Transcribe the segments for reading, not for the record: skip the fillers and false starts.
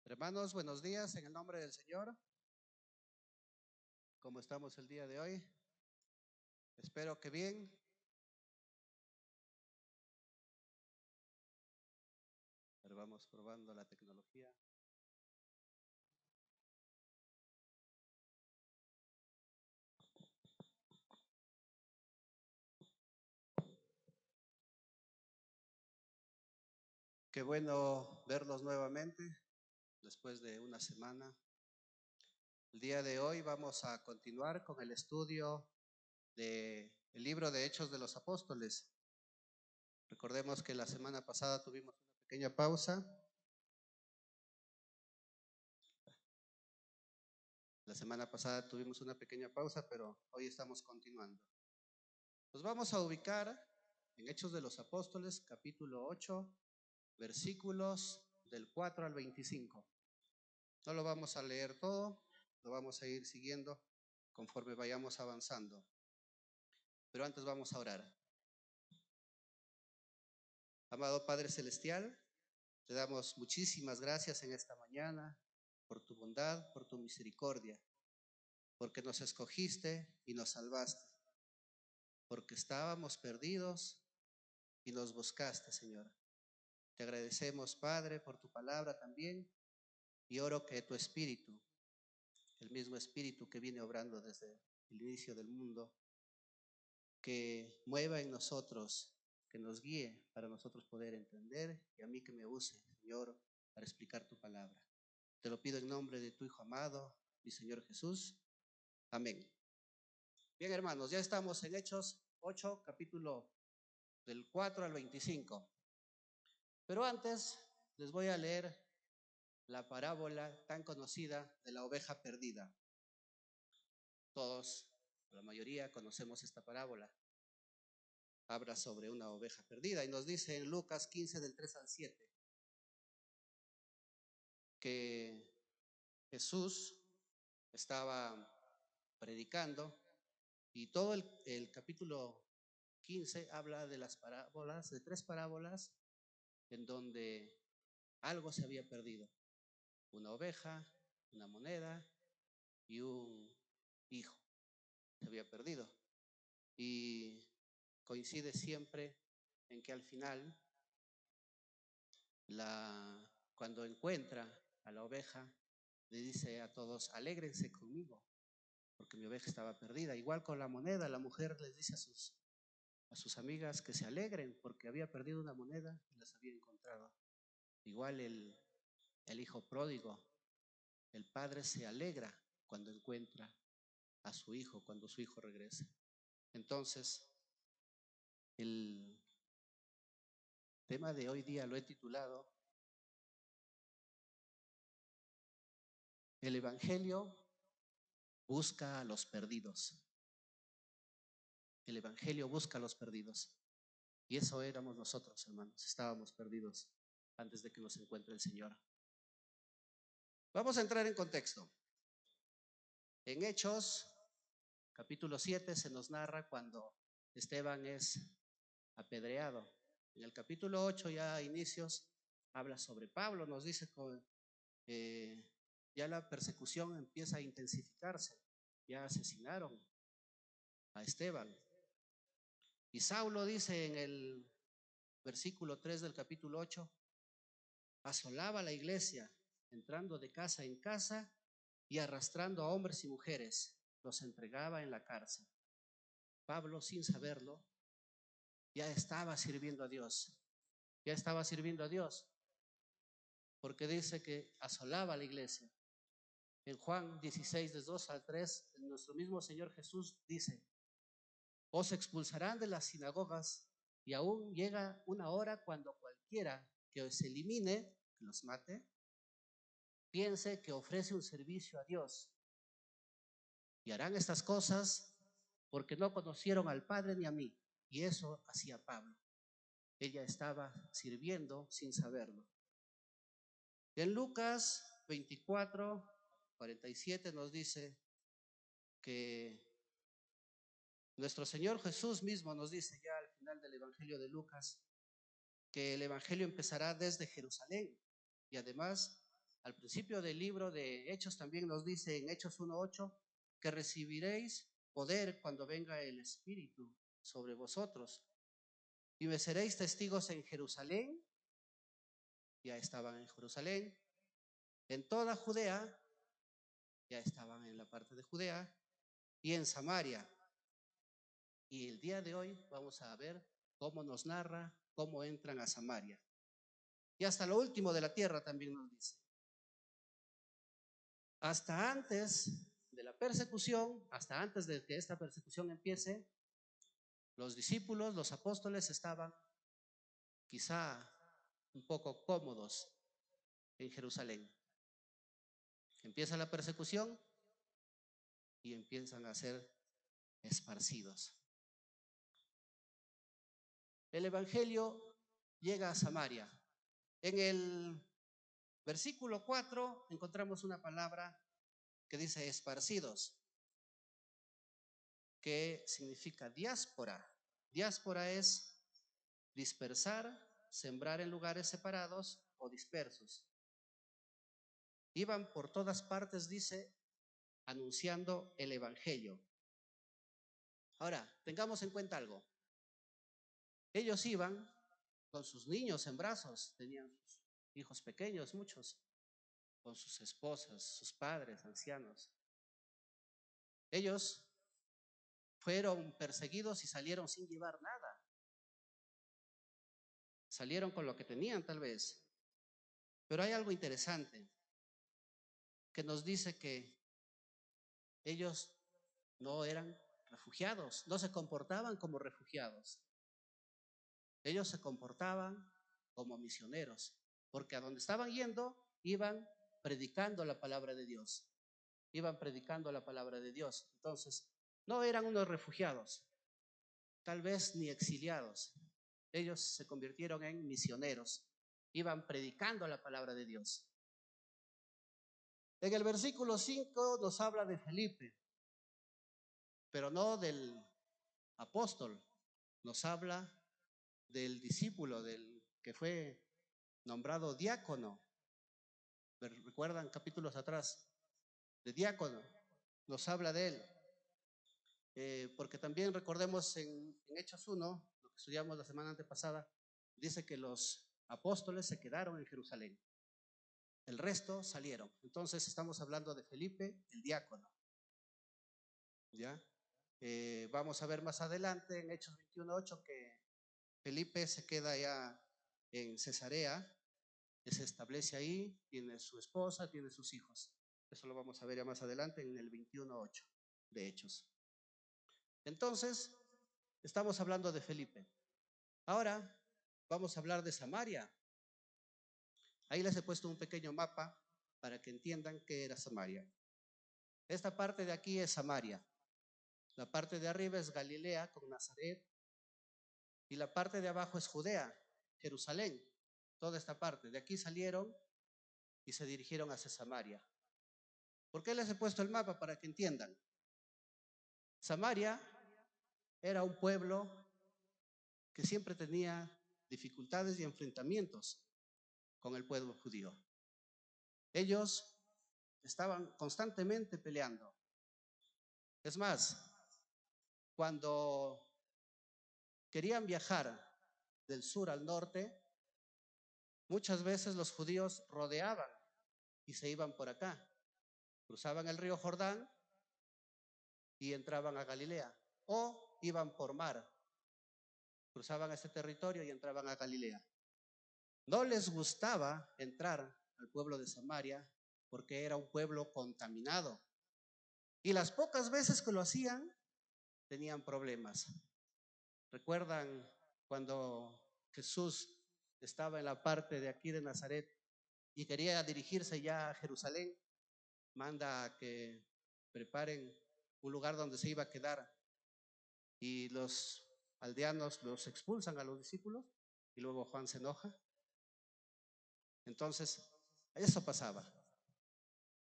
Hermanos, buenos días en el nombre del Señor. ¿Cómo estamos el día de hoy? Espero que bien. Pero vamos probando la tecnología. Qué bueno verlos nuevamente después de una semana. El día de hoy vamos a continuar con el estudio del libro de Hechos de los Apóstoles. Recordemos que la semana pasada tuvimos una pequeña pausa. Pero hoy estamos continuando. Nos vamos a ubicar en Hechos de los Apóstoles, capítulo 8, versículos del 4 al 25. No lo vamos a leer todo, lo vamos a ir siguiendo conforme vayamos avanzando. Pero antes vamos a orar. Amado Padre Celestial, te damos muchísimas gracias en esta mañana por tu bondad, por tu misericordia, porque nos escogiste y nos salvaste, porque estábamos perdidos y nos buscaste, Señor. Te agradecemos, Padre, por tu palabra también, y oro que tu Espíritu, el mismo Espíritu que viene obrando desde el inicio del mundo, que mueva en nosotros, que nos guíe para nosotros poder entender, y a mí que me use, Señor, para explicar tu palabra. Te lo pido en nombre de tu Hijo amado, mi Señor Jesús. Amén. Bien, hermanos, ya estamos en Hechos 8, capítulo del 4 al 25. Pero antes les voy a leer la parábola tan conocida de la oveja perdida. Todos, la mayoría, conocemos esta parábola. Habla sobre una oveja perdida y nos dice en Lucas 15 del 3 al 7 que Jesús estaba predicando y todo el capítulo 15 habla de las parábolas, de 3 parábolas en donde algo se había perdido: una oveja, una moneda y un hijo se había perdido. Y coincide siempre en que al final, cuando encuentra a la oveja, le dice a todos: alégrense conmigo, porque mi oveja estaba perdida. Igual con la moneda, la mujer les dice a sus amigas que se alegren porque había perdido una moneda y las había encontrado. Igual el hijo pródigo, el padre se alegra cuando encuentra a su hijo, cuando su hijo regresa. Entonces, el tema de hoy día lo he titulado: el Evangelio busca a los perdidos. El Evangelio busca a los perdidos. Y eso éramos nosotros, hermanos. Estábamos perdidos antes de que nos encuentre el Señor. Vamos a entrar en contexto. En Hechos, capítulo 7, se nos narra cuando Esteban es apedreado. En el capítulo 8, ya a inicios, habla sobre Pablo. Nos dice que ya la persecución empieza a intensificarse. Ya asesinaron a Esteban. Y Saulo dice en el versículo 3 del capítulo 8, asolaba la iglesia, entrando de casa en casa y arrastrando a hombres y mujeres, los entregaba en la cárcel. Pablo, sin saberlo, ya estaba sirviendo a Dios. Ya estaba sirviendo a Dios, porque dice que asolaba la iglesia. En Juan 16, de 2 al 3, nuestro mismo Señor Jesús dice: os expulsarán de las sinagogas, y aún llega una hora cuando cualquiera que os elimine, que los mate, piense que ofrece un servicio a Dios. Y harán estas cosas porque no conocieron al Padre ni a mí. Y eso hacía Pablo. Ella estaba sirviendo sin saberlo. En Lucas 24, 47 nos dice que nuestro Señor Jesús mismo nos dice, ya al final del Evangelio de Lucas, que el Evangelio empezará desde Jerusalén y además Al principio del libro de Hechos también nos dice en Hechos 1:8 que recibiréis poder cuando venga el Espíritu sobre vosotros y me seréis testigos en Jerusalén, ya estaban en Jerusalén, en toda Judea, ya estaban en la parte de Judea, y en Samaria. Y el día de hoy vamos a ver cómo nos narra cómo entran a Samaria. Y hasta lo último de la tierra también nos dice. Hasta antes de la persecución, hasta antes de que esta persecución empiece, los discípulos, los apóstoles estaban quizá un poco cómodos en Jerusalén. Empieza la persecución y empiezan a ser esparcidos. El evangelio llega a Samaria. En el versículo 4 encontramos una palabra que dice esparcidos, que significa diáspora. Diáspora es dispersar, sembrar en lugares separados o dispersos. Iban por todas partes, dice, anunciando el evangelio. Ahora, tengamos en cuenta algo. Ellos iban con sus niños en brazos, tenían sus hijos pequeños, muchos, con sus esposas, sus padres, ancianos. Ellos fueron perseguidos y salieron sin llevar nada. Salieron con lo que tenían tal vez. Pero hay algo interesante que nos dice que ellos no eran refugiados, no se comportaban como refugiados. Ellos se comportaban como misioneros, porque a donde estaban yendo iban predicando la palabra de Dios. Iban predicando la palabra de Dios. Entonces, no eran unos refugiados, tal vez ni exiliados. Ellos se convirtieron en misioneros. Iban predicando la palabra de Dios. En el versículo 5 nos habla de Felipe, pero no del apóstol. Nos habla del discípulo, del que fue nombrado diácono. ¿Recuerdan capítulos atrás? De diácono. Nos habla de él. Porque también recordemos en Hechos 1, lo que estudiamos la semana antepasada, dice que los apóstoles se quedaron en Jerusalén. El resto salieron. Entonces estamos hablando de Felipe, el diácono. ¿Ya? Vamos a ver más adelante en Hechos 21:8 que Felipe se queda ya en Cesarea, se establece ahí, tiene su esposa, tiene sus hijos. Eso lo vamos a ver ya más adelante en el 21:8 de Hechos. Entonces, estamos hablando de Felipe. Ahora vamos a hablar de Samaria. Ahí les he puesto un pequeño mapa para que entiendan qué era Samaria. Esta parte de aquí es Samaria. La parte de arriba es Galilea con Nazaret. Y la parte de abajo es Judea, Jerusalén. Toda esta parte. De aquí salieron y se dirigieron hacia Samaria. ¿Por qué les he puesto el mapa? Para que entiendan. Samaria era un pueblo que siempre tenía dificultades y enfrentamientos con el pueblo judío. Ellos estaban constantemente peleando. Es más, cuando querían viajar del sur al norte, muchas veces los judíos rodeaban y se iban por acá. Cruzaban el río Jordán y entraban a Galilea. O iban por mar, cruzaban este territorio y entraban a Galilea. No les gustaba entrar al pueblo de Samaria porque era un pueblo contaminado. Y las pocas veces que lo hacían, tenían problemas. ¿Recuerdan cuando Jesús estaba en la parte de aquí de Nazaret y quería dirigirse ya a Jerusalén? Manda a que preparen un lugar donde se iba a quedar y los aldeanos los expulsan a los discípulos y luego Juan se enoja. Entonces, eso pasaba.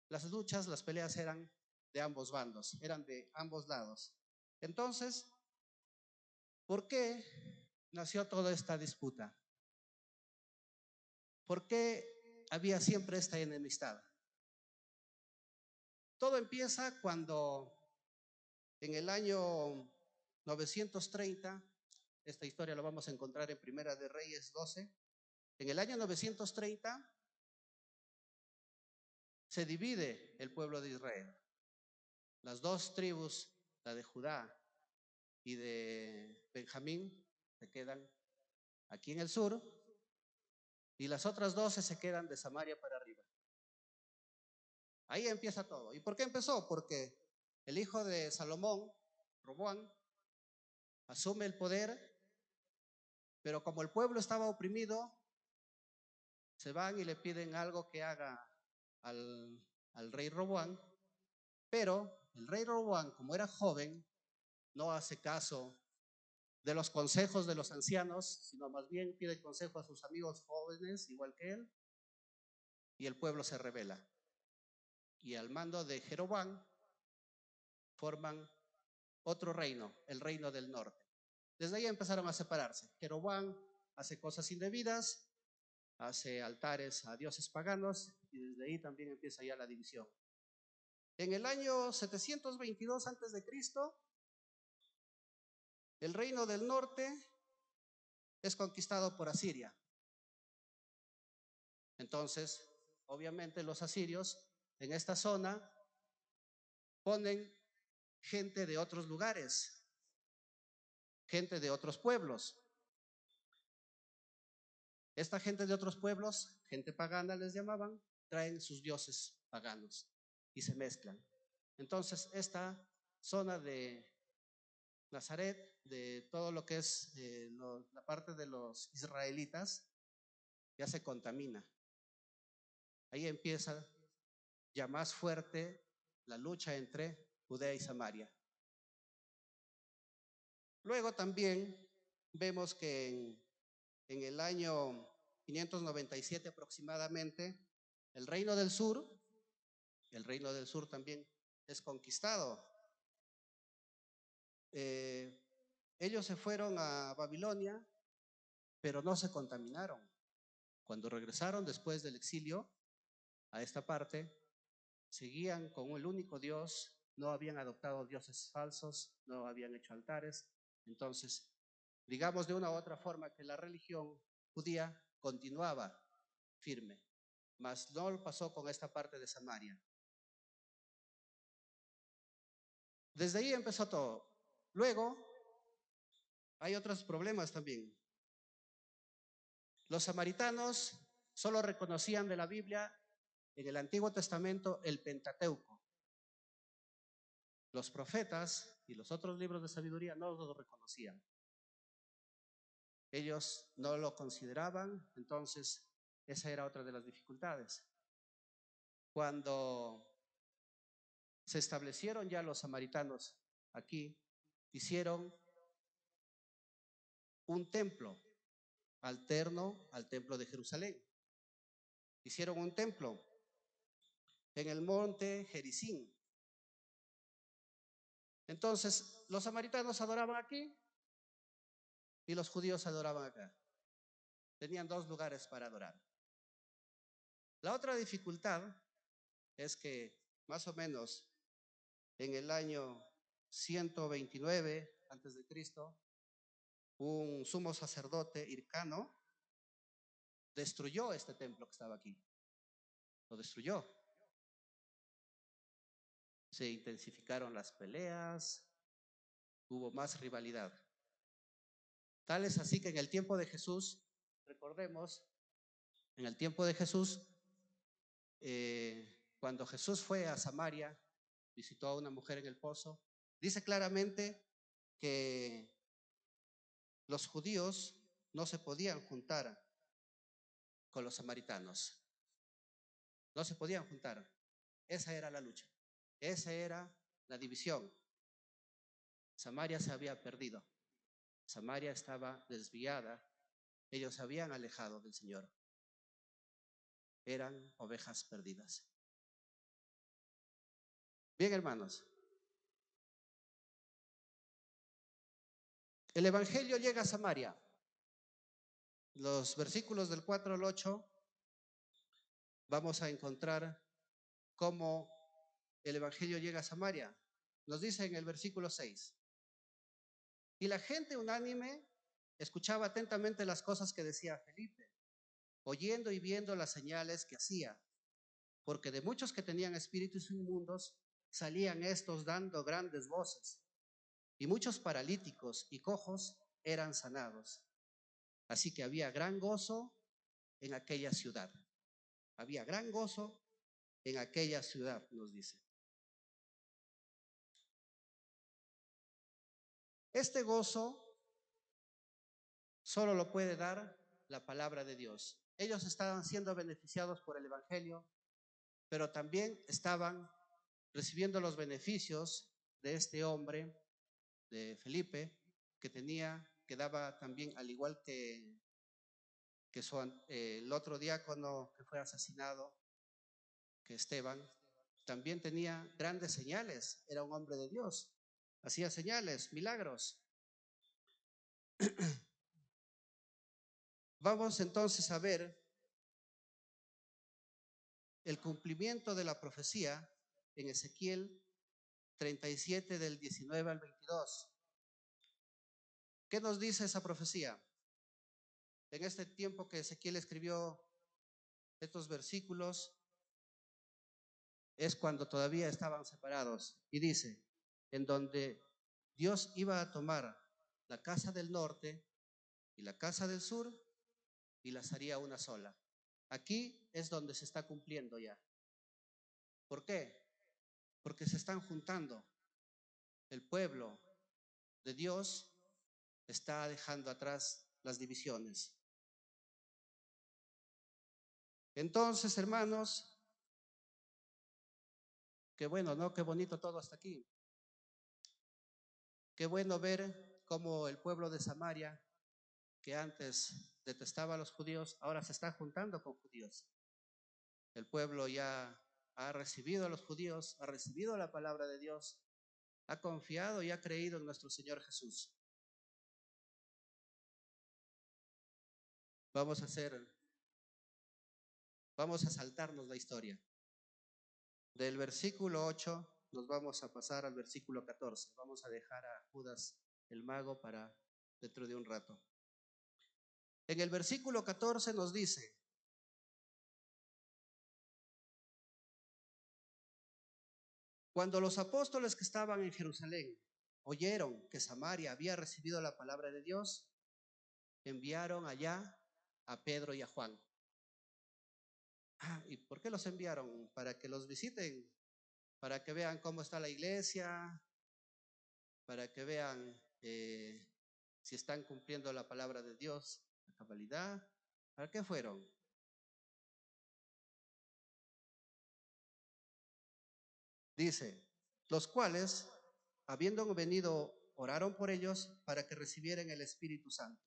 Las luchas, las peleas eran de ambos bandos, eran de ambos lados. Entonces, ¿por qué nació toda esta disputa? ¿Por qué había siempre esta enemistad. Todo empieza cuando en el año 930, esta historia la vamos a encontrar en Primera de Reyes 12, en el año 930 se divide el pueblo de Israel. Las dos tribus, la de Judá y de Benjamín, se quedan aquí en el sur, y las otras 12 se quedan de Samaria para arriba. Ahí empieza todo. ¿Y por qué empezó? Porque el hijo de Salomón, Roboam, asume el poder, pero como el pueblo estaba oprimido, se van y le piden algo que haga al rey Roboam, pero el rey Roboam, como era joven, no hace caso de los consejos de los ancianos, sino más bien pide consejo a sus amigos jóvenes, igual que él, y el pueblo se rebela. Y al mando de Jeroboam forman otro reino, el reino del norte. Desde ahí empezaron a separarse. Jeroboam hace cosas indebidas, hace altares a dioses paganos, y desde ahí también empieza ya la división. En el año 722 a.C., el reino del norte es conquistado por Asiria. Entonces, obviamente los asirios en esta zona ponen gente de otros lugares, gente de otros pueblos. Esta gente de otros pueblos, gente pagana les llamaban, traen sus dioses paganos y se mezclan. Entonces, esta zona de Nazaret, de todo lo que es la parte de los israelitas, ya se contamina. Ahí empieza ya más fuerte la lucha entre Judea y Samaria. Luego también vemos que en el año 597 aproximadamente, el reino del sur también es conquistado. Ellos se fueron a Babilonia, pero no se contaminaron. Cuando regresaron después del exilio a esta parte, seguían con el único Dios, no habían adoptado dioses falsos, no habían hecho altares. Entonces, digamos de una u otra forma que la religión judía continuaba firme, mas no lo pasó con esta parte de Samaria. Desde ahí empezó todo. Luego, hay otros problemas también. Los samaritanos solo reconocían de la Biblia en el Antiguo Testamento el Pentateuco. Los profetas y los otros libros de sabiduría no lo reconocían. Ellos no lo consideraban, entonces esa era otra de las dificultades. Cuando se establecieron ya los samaritanos aquí, hicieron un templo alterno al templo de Jerusalén. Hicieron un templo en el monte Gerizim. Entonces, los samaritanos adoraban aquí y los judíos adoraban acá. Tenían dos lugares para adorar. La otra dificultad es que más o menos en el año 129 a.C., un sumo sacerdote Hircano destruyó este templo que estaba aquí. Lo destruyó. Se intensificaron las peleas, hubo más rivalidad. Tal es así que en el tiempo de Jesús, recordemos, en el tiempo de Jesús, cuando Jesús fue a Samaria, visitó a una mujer en el pozo, dice claramente que los judíos no se podían juntar con los samaritanos. No se podían juntar. Esa era la lucha. Esa era la división. Samaria se había perdido. Samaria estaba desviada. Ellos se habían alejado del Señor. Eran ovejas perdidas. Bien, hermanos. El Evangelio llega a Samaria. Los versículos del 4 al 8 vamos a encontrar cómo el Evangelio llega a Samaria. Nos dice en el versículo 6. Y la gente unánime escuchaba atentamente las cosas que decía Felipe, oyendo y viendo las señales que hacía, porque de muchos que tenían espíritus inmundos salían estos dando grandes voces, y muchos paralíticos y cojos eran sanados. Así que había gran gozo en aquella ciudad. Había gran gozo en aquella ciudad, nos dice. Este gozo solo lo puede dar la palabra de Dios. Ellos estaban siendo beneficiados por el Evangelio, pero también estaban recibiendo los beneficios de este hombre, de Felipe, que daba también, al igual que el otro diácono que fue asesinado, que Esteban, también tenía grandes señales, era un hombre de Dios, hacía señales, milagros. Vamos entonces a ver el cumplimiento de la profecía en Ezequiel 37 del 19 al 22. ¿Qué nos dice esa profecía? En este tiempo que Ezequiel escribió estos versículos, es cuando todavía estaban separados. Y dice, en donde Dios iba a tomar la casa del norte y la casa del sur y las haría una sola. Aquí es donde se está cumpliendo ya. ¿Por qué? Porque se están juntando. El pueblo de Dios está dejando atrás las divisiones. Entonces, hermanos, qué bueno, ¿no? Qué bonito todo hasta aquí. Qué bueno ver cómo el pueblo de Samaria, que antes detestaba a los judíos, ahora se está juntando con judíos. El pueblo ya ha recibido a los judíos, ha recibido la palabra de Dios, ha confiado y ha creído en nuestro Señor Jesús. Vamos a saltarnos la historia. Del versículo 8 nos vamos a pasar al versículo 14. Vamos a dejar a Judas el mago para dentro de un rato. En el versículo 14 nos dice: cuando los apóstoles que estaban en Jerusalén oyeron que Samaria había recibido la palabra de Dios, enviaron allá a Pedro y a Juan. ¿Y por qué los enviaron? Para que los visiten, para que vean cómo está la iglesia, para que vean si están cumpliendo la palabra de Dios, la cabalidad. ¿Para qué fueron? Dice, los cuales, habiendo venido, oraron por ellos para que recibieran el Espíritu Santo,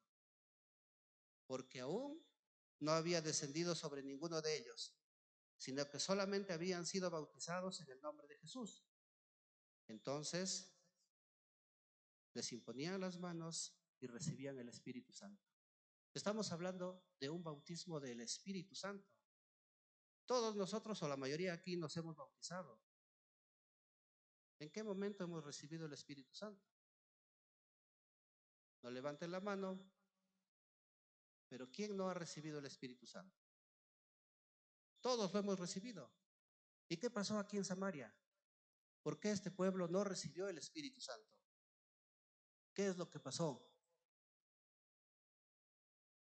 porque aún no había descendido sobre ninguno de ellos, sino que solamente habían sido bautizados en el nombre de Jesús. Entonces les imponían las manos y recibían el Espíritu Santo. Estamos hablando de un bautismo del Espíritu Santo. Todos nosotros, o la mayoría aquí, nos hemos bautizado. ¿En qué momento hemos recibido el Espíritu Santo? No levanten la mano, pero ¿quién no ha recibido el Espíritu Santo? Todos lo hemos recibido. ¿Y qué pasó aquí en Samaria? ¿Por qué este pueblo no recibió el Espíritu Santo? ¿Qué es lo que pasó?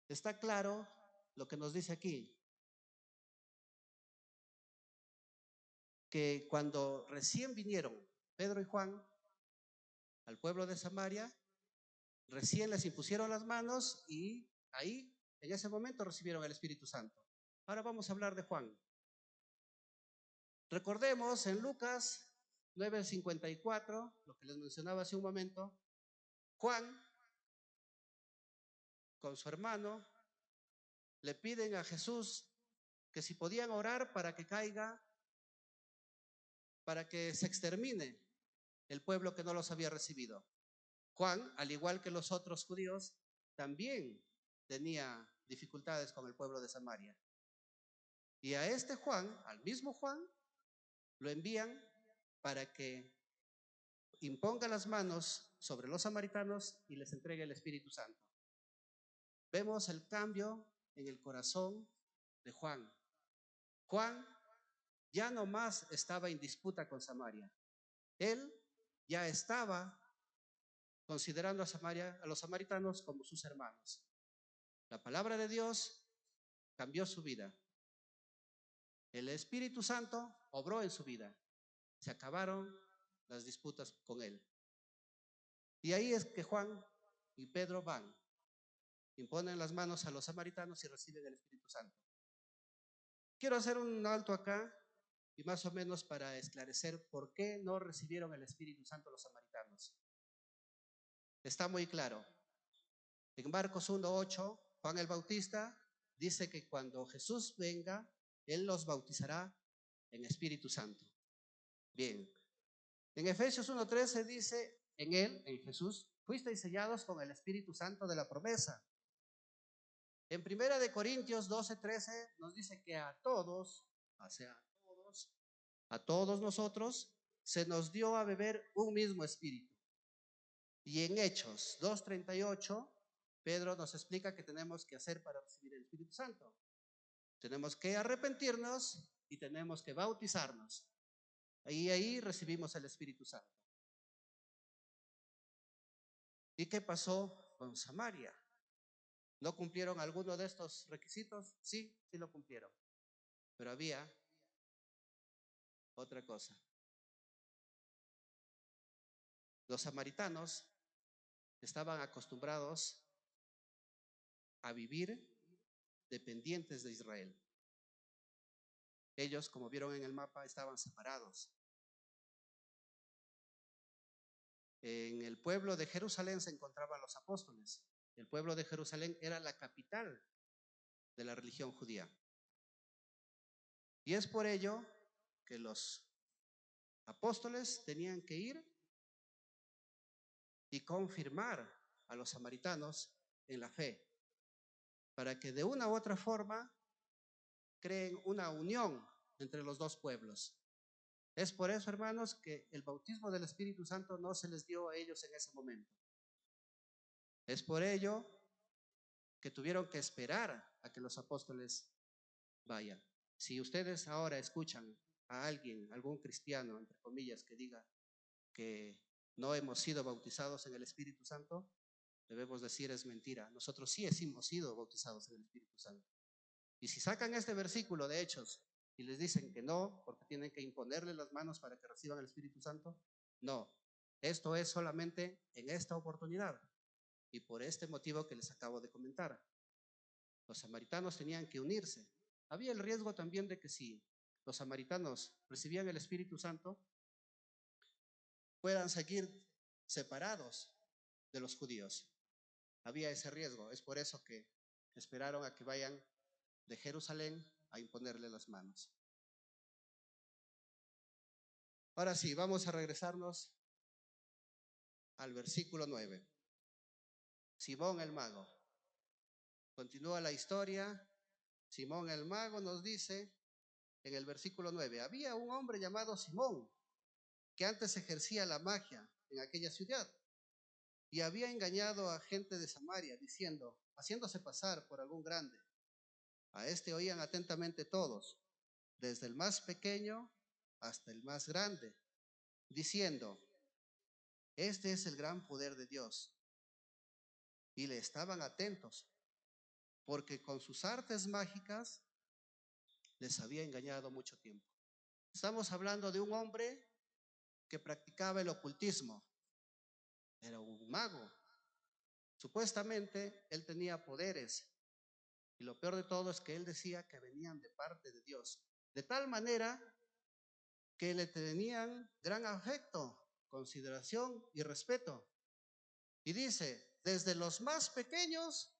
Está claro lo que nos dice aquí, que cuando recién vinieron Pedro y Juan al pueblo de Samaria, recién les impusieron las manos y ahí, en ese momento, recibieron el Espíritu Santo. Ahora vamos a hablar de Juan. Recordemos en Lucas 9:54, lo que les mencionaba hace un momento, Juan con su hermano le piden a Jesús que si podían orar para que caiga, para que se extermine el pueblo que no los había recibido. Juan, al igual que los otros judíos, también tenía dificultades con el pueblo de Samaria. Y a este Juan, al mismo Juan, lo envían para que imponga las manos sobre los samaritanos y les entregue el Espíritu Santo. Vemos el cambio en el corazón de Juan. Juan ya no más estaba en disputa con Samaria. Él ya estaba considerando a Samaria, a los samaritanos como sus hermanos. La palabra de Dios cambió su vida. El Espíritu Santo obró en su vida. Se acabaron las disputas con él. Y ahí es que Juan y Pedro van, imponen las manos a los samaritanos y reciben el Espíritu Santo. Quiero hacer un alto acá y más o menos para esclarecer por qué no recibieron el Espíritu Santo los samaritanos. Está muy claro. En Marcos 1:8, Juan el Bautista dice que cuando Jesús venga, Él los bautizará en Espíritu Santo. Bien. En Efesios 1:13 dice, en Él, en Jesús, fuisteis sellados con el Espíritu Santo de la promesa. En 1 Corintios 12:13 nos dice que a todos, o sea, a todos nosotros, se nos dio a beber un mismo espíritu. Y en Hechos 2:38, Pedro nos explica que tenemos que hacer para recibir el Espíritu Santo. Tenemos que arrepentirnos y tenemos que bautizarnos. Y ahí recibimos el Espíritu Santo. ¿Y qué pasó con Samaria? ¿No cumplieron alguno de estos requisitos? Sí, sí lo cumplieron. Pero había otra cosa. Los samaritanos estaban acostumbrados a vivir dependientes de Israel. Ellos, como vieron en el mapa, estaban separados. En el pueblo de Jerusalén se encontraban los apóstoles. El pueblo de Jerusalén era la capital de la religión judía. Y es por ello que los apóstoles tenían que ir y confirmar a los samaritanos en la fe, para que de una u otra forma creen una unión entre los dos pueblos. Es por eso, hermanos, que el bautismo del Espíritu Santo no se les dio a ellos en ese momento. Es por ello que tuvieron que esperar a que los apóstoles vayan. Si ustedes ahora escuchan a alguien, algún cristiano, entre comillas, que diga que no hemos sido bautizados en el Espíritu Santo, debemos decir es mentira. Nosotros sí hemos sido bautizados en el Espíritu Santo. Y si sacan este versículo de Hechos y les dicen que no, porque tienen que imponerle las manos para que reciban el Espíritu Santo, no. Esto es solamente en esta oportunidad y por este motivo que les acabo de comentar. Los samaritanos tenían que unirse. Había el riesgo también de que si los samaritanos recibían el Espíritu Santo, puedan seguir separados de los judíos. Había ese riesgo. Es por eso que esperaron a que vayan de Jerusalén a imponerle las manos. Ahora sí, vamos a regresarnos al versículo 9. Simón el mago. Continúa la historia. Simón el mago nos dice en el versículo 9, había un hombre llamado Simón que antes ejercía la magia en aquella ciudad y había engañado a gente de Samaria diciendo, haciéndose pasar por algún grande. A este oían atentamente todos, desde el más pequeño hasta el más grande, diciendo, este es el gran poder de Dios. Y le estaban atentos, porque con sus artes mágicas les había engañado mucho tiempo. Estamos hablando de un hombre que practicaba el ocultismo. Era un mago. Supuestamente él tenía poderes. Y lo peor de todo es que él decía que venían de parte de Dios. De tal manera que le tenían gran afecto, consideración y respeto. Y dice, desde los más pequeños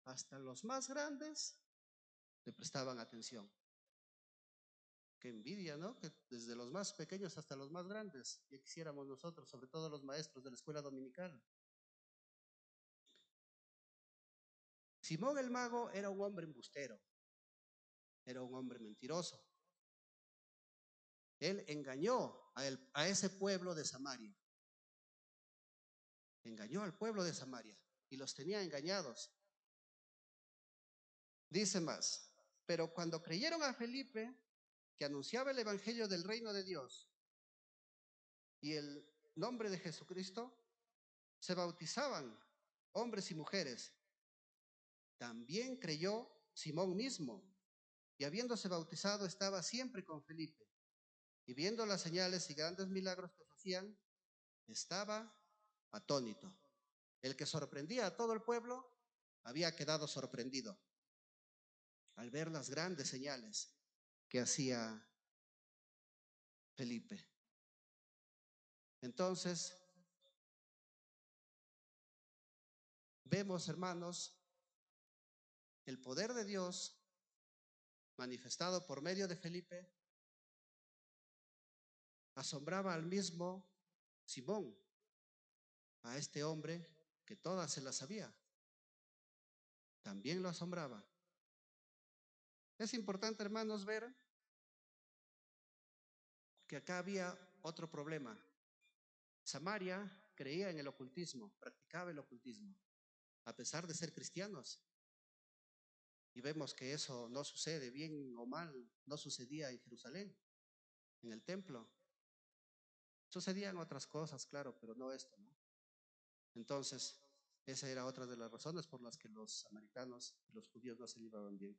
hasta los más grandes le prestaban atención. Qué envidia, ¿no? Que desde los más pequeños hasta los más grandes, ya quisiéramos nosotros, sobre todo los maestros de la escuela dominical. Simón el mago era un hombre embustero. era un hombre mentiroso. Él engañó a ese pueblo de Samaria. Engañó al pueblo de Samaria y los tenía engañados. Dice más, pero cuando creyeron a Felipe, que anunciaba el evangelio del reino de Dios y el nombre de Jesucristo, se bautizaban hombres y mujeres. También creyó Simón mismo, y habiéndose bautizado estaba siempre con Felipe. Y viendo las señales y grandes milagros que hacían, estaba atónito. El que sorprendía a todo el pueblo había quedado sorprendido al ver las grandes señales que hacía Felipe. Entonces, vemos, hermanos, el poder de Dios manifestado por medio de Felipe asombraba al mismo Simón, a este hombre que todas se las sabía. También lo asombraba. Es importante, hermanos, ver que acá había otro problema. Samaria creía en el ocultismo, practicaba el ocultismo, a pesar de ser cristianos. Y vemos que eso no sucede, bien o mal, no sucedía en Jerusalén, en el templo. Sucedían otras cosas, claro, pero no esto, ¿no? Entonces, esa era otra de las razones por las que los samaritanos y los judíos no se llevaban bien.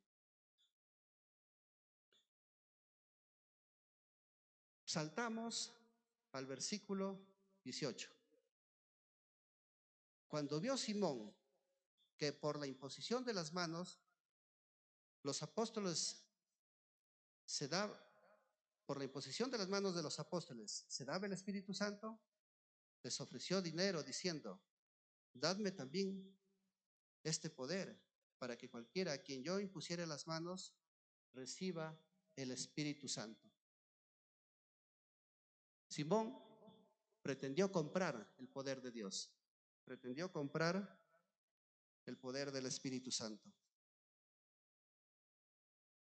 Saltamos al versículo 18. Cuando vio Simón que por la imposición de las manos los apóstoles se da, por la imposición de las manos de los apóstoles se daba el Espíritu Santo, les ofreció dinero diciendo, dadme también este poder para que cualquiera a quien yo impusiere las manos reciba el Espíritu Santo. Simón pretendió comprar el poder de Dios, pretendió comprar el poder del Espíritu Santo.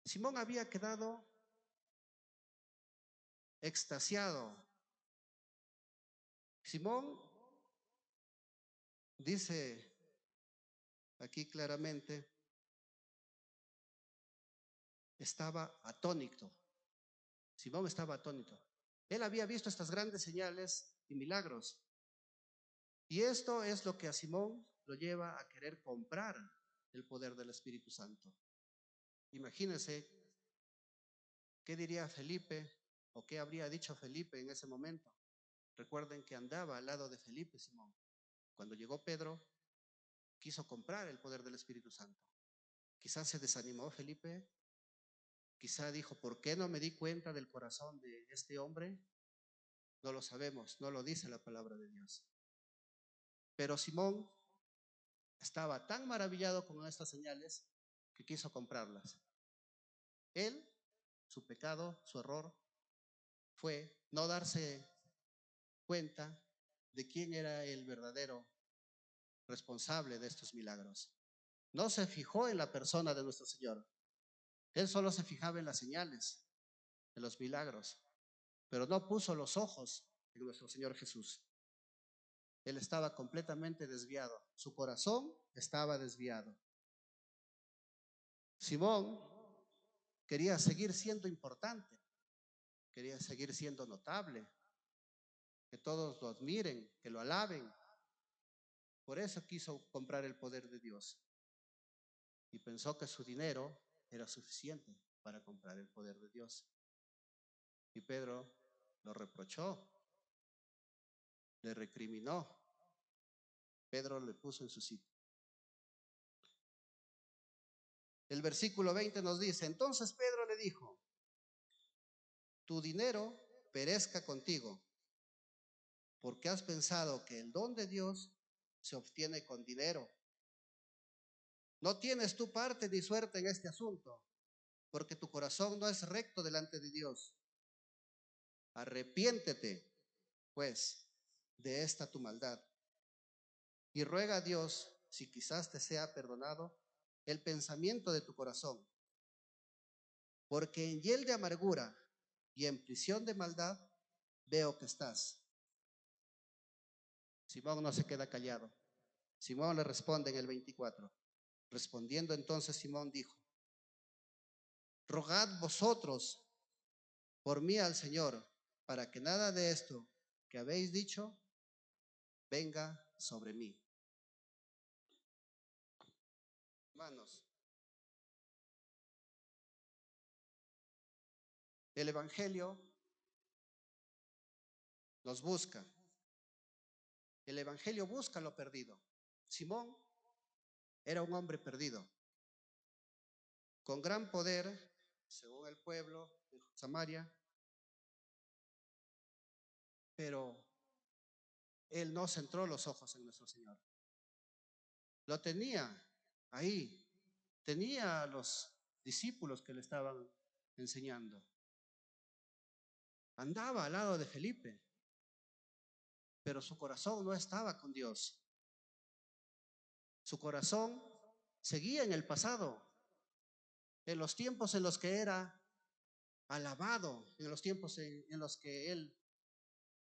Simón había quedado extasiado. Simón dice aquí claramente, estaba atónito. Simón estaba atónito. Él había visto estas grandes señales y milagros. Y esto es lo que a Simón lo lleva a querer comprar el poder del Espíritu Santo. Imagínense qué diría Felipe o qué habría dicho Felipe en ese momento. Recuerden que andaba al lado de Felipe Simón. Cuando llegó Pedro, quiso comprar el poder del Espíritu Santo. Quizás se desanimó Felipe, quizá dijo, ¿por qué no me di cuenta del corazón de este hombre? No lo sabemos, no lo dice la palabra de Dios. Pero Simón estaba tan maravillado con estas señales que quiso comprarlas. Él, su pecado, su error, fue no darse cuenta de quién era el verdadero responsable de estos milagros. No se fijó en la persona de nuestro Señor. Él solo se fijaba en las señales, en los milagros, pero no puso los ojos en nuestro Señor Jesús. Él estaba completamente desviado. Su corazón estaba desviado. Simón quería seguir siendo importante, quería seguir siendo notable, que todos lo admiren, que lo alaben. Por eso quiso comprar el poder de Dios. Y pensó que su dinero era suficiente para comprar el poder de Dios. Y Pedro lo reprochó, le recriminó. Pedro le puso en su sitio. El versículo 20 nos dice, entonces Pedro le dijo, tu dinero perezca contigo, porque has pensado que el don de Dios se obtiene con dinero. No tienes tu parte ni suerte en este asunto, porque tu corazón no es recto delante de Dios. Arrepiéntete, pues, de esta tu maldad, y ruega a Dios, si quizás te sea perdonado, el pensamiento de tu corazón. porque en hiel de amargura y en prisión de maldad veo que estás. Simón no se queda callado. Simón le responde en el 24. Respondiendo entonces Simón dijo, rogad vosotros por mí al Señor, para que nada de esto que habéis dicho venga sobre mí. Hermanos, el Evangelio nos busca. El Evangelio busca lo perdido. Simón era un hombre perdido, con gran poder, según el pueblo de Samaria, pero él no centró los ojos en nuestro Señor. Lo tenía ahí, tenía a los discípulos que le estaban enseñando. Andaba al lado de Felipe, pero su corazón no estaba con Dios. Su corazón seguía en el pasado, en los tiempos en los que era alabado, en los tiempos en los que él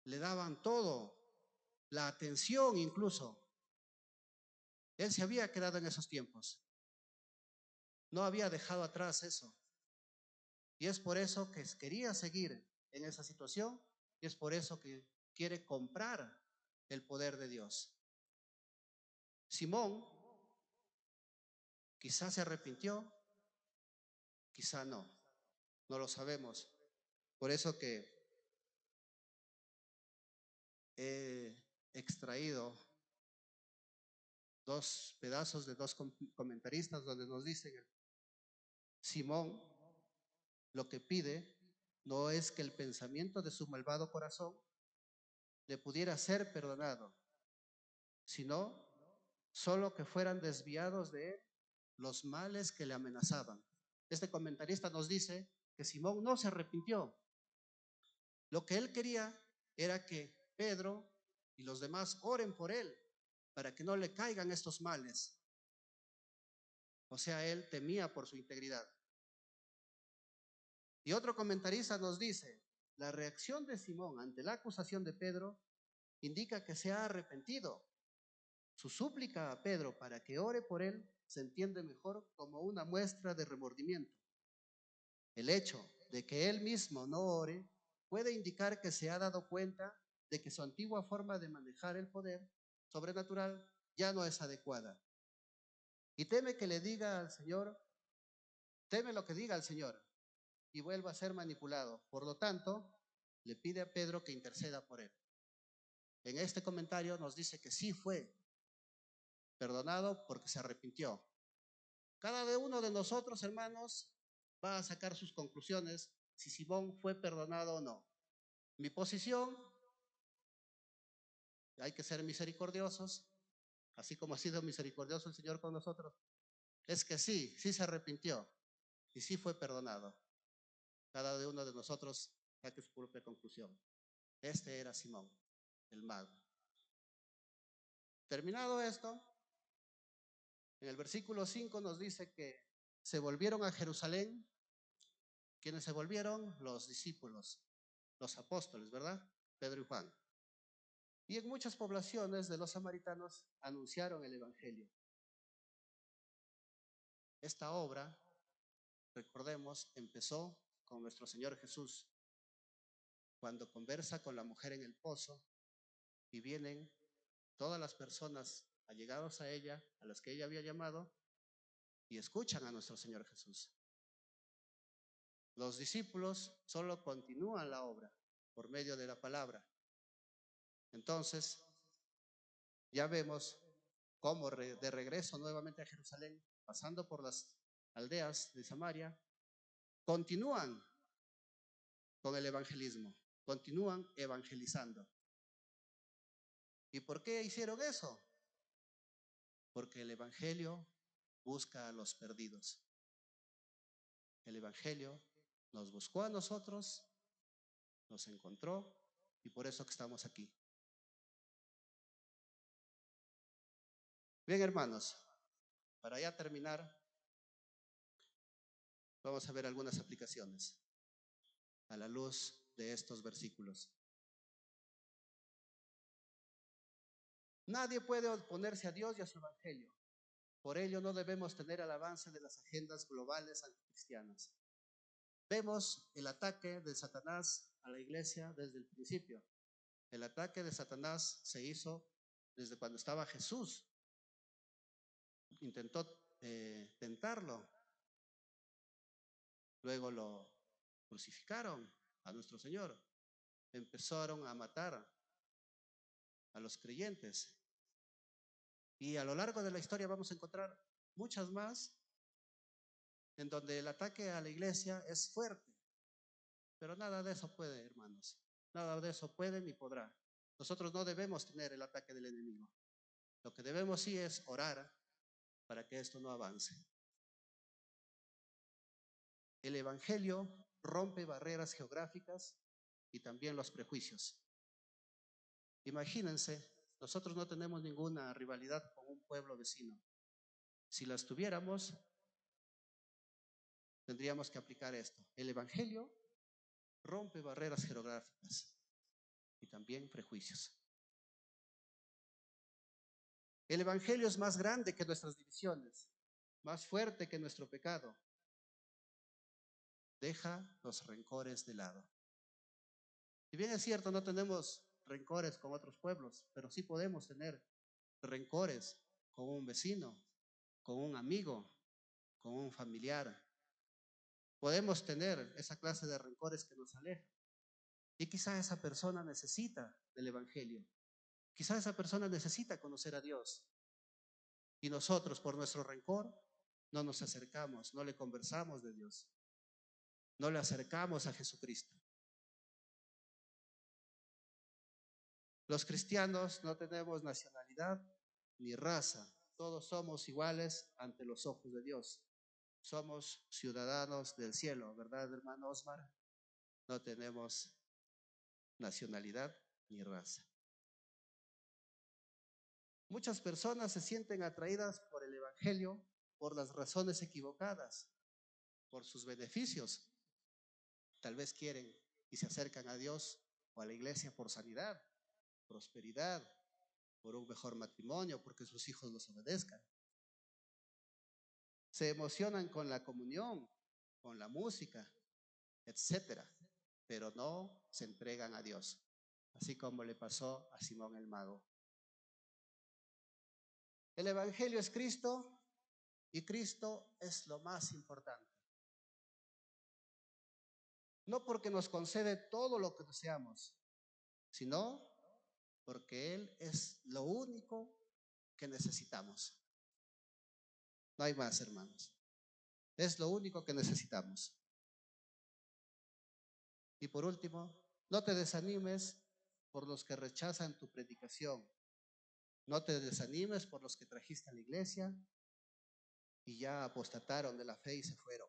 le daban todo, la atención incluso. Él se había quedado en esos tiempos. No había dejado atrás eso. Y es por eso que quería seguir en esa situación y es por eso que quiere comprar el poder de Dios. Simón quizás se arrepintió, quizá no, no lo sabemos. Por eso que he extraído dos pedazos de dos comentaristas donde nos dicen, Simón lo que pide no es que el pensamiento de su malvado corazón le pudiera ser perdonado, sino solo que fueran desviados de él los males que le amenazaban. Este comentarista nos dice que Simón no se arrepintió. Lo que él quería era que Pedro y los demás oren por él para que no le caigan estos males. O sea, él temía por su integridad. Y otro comentarista nos dice, la reacción de Simón ante la acusación de Pedro indica que se ha arrepentido. Su súplica a Pedro para que ore por él se entiende mejor como una muestra de remordimiento. El hecho de que él mismo no ore puede indicar que se ha dado cuenta de que su antigua forma de manejar el poder sobrenatural ya no es adecuada. Y teme que le diga al Señor, teme lo que diga al Señor y vuelva a ser manipulado. Por lo tanto, le pide a Pedro que interceda por él. En este comentario nos dice que sí fue perdonado porque se arrepintió. Cada uno de nosotros, hermanos, va a sacar sus conclusiones si Simón fue perdonado o no. Mi posición, hay que ser misericordiosos, así como ha sido misericordioso el Señor con nosotros, es que sí, sí se arrepintió y sí fue perdonado. Cada uno de nosotros saque su propia conclusión. Este era Simón, el mago. Terminado esto, en el versículo 5 nos dice que se volvieron a Jerusalén. ¿Quiénes se volvieron? Los discípulos, los apóstoles, ¿verdad? Pedro y Juan. Y en muchas poblaciones de los samaritanos anunciaron el Evangelio. Esta obra, recordemos, empezó con nuestro Señor Jesús, cuando conversa con la mujer en el pozo y vienen todas las personas allegados a ella, a las que ella había llamado, y escuchan a nuestro Señor Jesús. Los discípulos solo continúan la obra por medio de la palabra. Entonces, ya vemos cómo de regreso nuevamente a Jerusalén, pasando por las aldeas de Samaria, continúan con el evangelismo, continúan evangelizando. ¿Y por qué hicieron eso? Porque el evangelio busca a los perdidos. El evangelio nos buscó a nosotros, nos encontró y por eso que estamos aquí. Bien, hermanos, para ya terminar, Vamos a ver algunas aplicaciones a la luz de estos versículos. Nadie puede oponerse a Dios y a su evangelio. Por ello no debemos tener el avance de las agendas globales anticristianas. Vemos el ataque de Satanás a la iglesia desde el principio. El ataque de Satanás se hizo desde cuando estaba Jesús. Intentó tentarlo. Luego lo crucificaron a nuestro Señor. Empezaron a matar a los creyentes. Y a lo largo de la historia vamos a encontrar muchas más en donde el ataque a la iglesia es fuerte. Pero nada de eso puede, hermanos. Nada de eso puede ni podrá. Nosotros no debemos tener el ataque del enemigo. Lo que debemos sí es orar para que esto no avance. El evangelio rompe barreras geográficas y también los prejuicios. Imagínense, nosotros no tenemos ninguna rivalidad con un pueblo vecino. Si las tuviéramos, tendríamos que aplicar esto. El evangelio rompe barreras geográficas y también prejuicios. El evangelio es más grande que nuestras divisiones, más fuerte que nuestro pecado. Deja los rencores de lado. Si bien es cierto, no tenemos rencores con otros pueblos, pero sí podemos tener rencores con un vecino, con un amigo, con un familiar. Podemos tener esa clase de rencores que nos alejan. Y quizá esa persona necesita del evangelio. Quizá esa persona necesita conocer a Dios. Y nosotros, por nuestro rencor, no nos acercamos, no le conversamos de Dios. No le acercamos a Jesucristo. Los cristianos no tenemos nacionalidad ni raza. Todos somos iguales ante los ojos de Dios. Somos ciudadanos del cielo, ¿verdad, hermano Osmar? No tenemos nacionalidad ni raza. Muchas personas se sienten atraídas por el evangelio por las razones equivocadas, por sus beneficios. Tal vez quieren y se acercan a Dios o a la iglesia por sanidad, prosperidad, por un mejor matrimonio, porque sus hijos los obedezcan. Se emocionan con la comunión, con la música, etcétera, pero no se entregan a Dios, así como le pasó a Simón el Mago. El evangelio es Cristo y Cristo es lo más importante. No porque nos concede todo lo que deseamos, sino porque Él es lo único que necesitamos. No hay más, hermanos. Es lo único que necesitamos. Y por último, no te desanimes por los que rechazan tu predicación. No te desanimes por los que trajiste a la iglesia y ya apostataron de la fe y se fueron.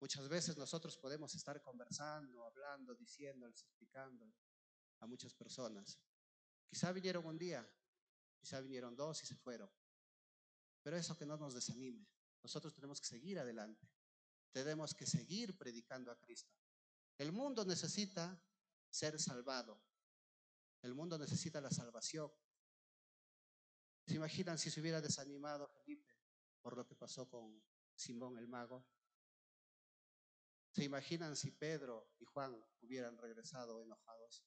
Muchas veces nosotros podemos estar conversando, hablando, diciendo, explicando a muchas personas. Quizá vinieron un día, quizá vinieron dos y se fueron. Pero eso que no nos desanime. Nosotros tenemos que seguir adelante. Tenemos que seguir predicando a Cristo. El mundo necesita ser salvado. El mundo necesita la salvación. ¿Se imaginan si se hubiera desanimado Felipe por lo que pasó con Simón el Mago? ¿Se imaginan si Pedro y Juan hubieran regresado enojados?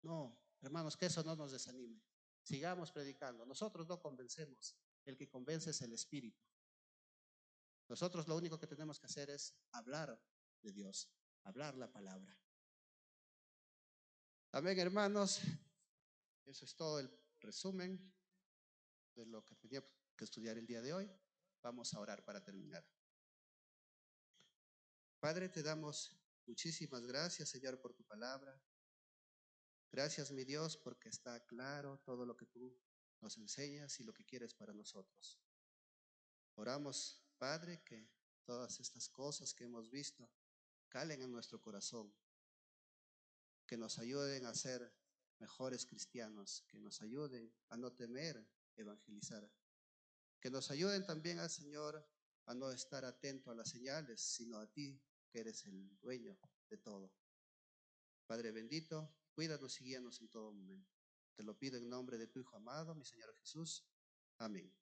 No, hermanos, que eso no nos desanime. Sigamos predicando. Nosotros no convencemos. El que convence es el Espíritu. Nosotros lo único que tenemos que hacer es hablar de Dios, hablar la palabra. Amén, hermanos. Eso es todo el resumen de lo que tenía que estudiar el día de hoy. Vamos a orar para terminar. Padre, te damos muchísimas gracias, Señor, por tu palabra. Gracias, mi Dios, porque está claro todo lo que tú nos enseñas y lo que quieres para nosotros. Oramos, Padre, que todas estas cosas que hemos visto calen en nuestro corazón, que nos ayuden a ser mejores cristianos, que nos ayuden a no temer evangelizar, que nos ayuden también al Señor a no estar atento a las señales, sino a ti, que eres el dueño de todo. Padre bendito, cuídanos y guíanos en todo momento. Te lo pido en nombre de tu Hijo amado, mi Señor Jesús. Amén.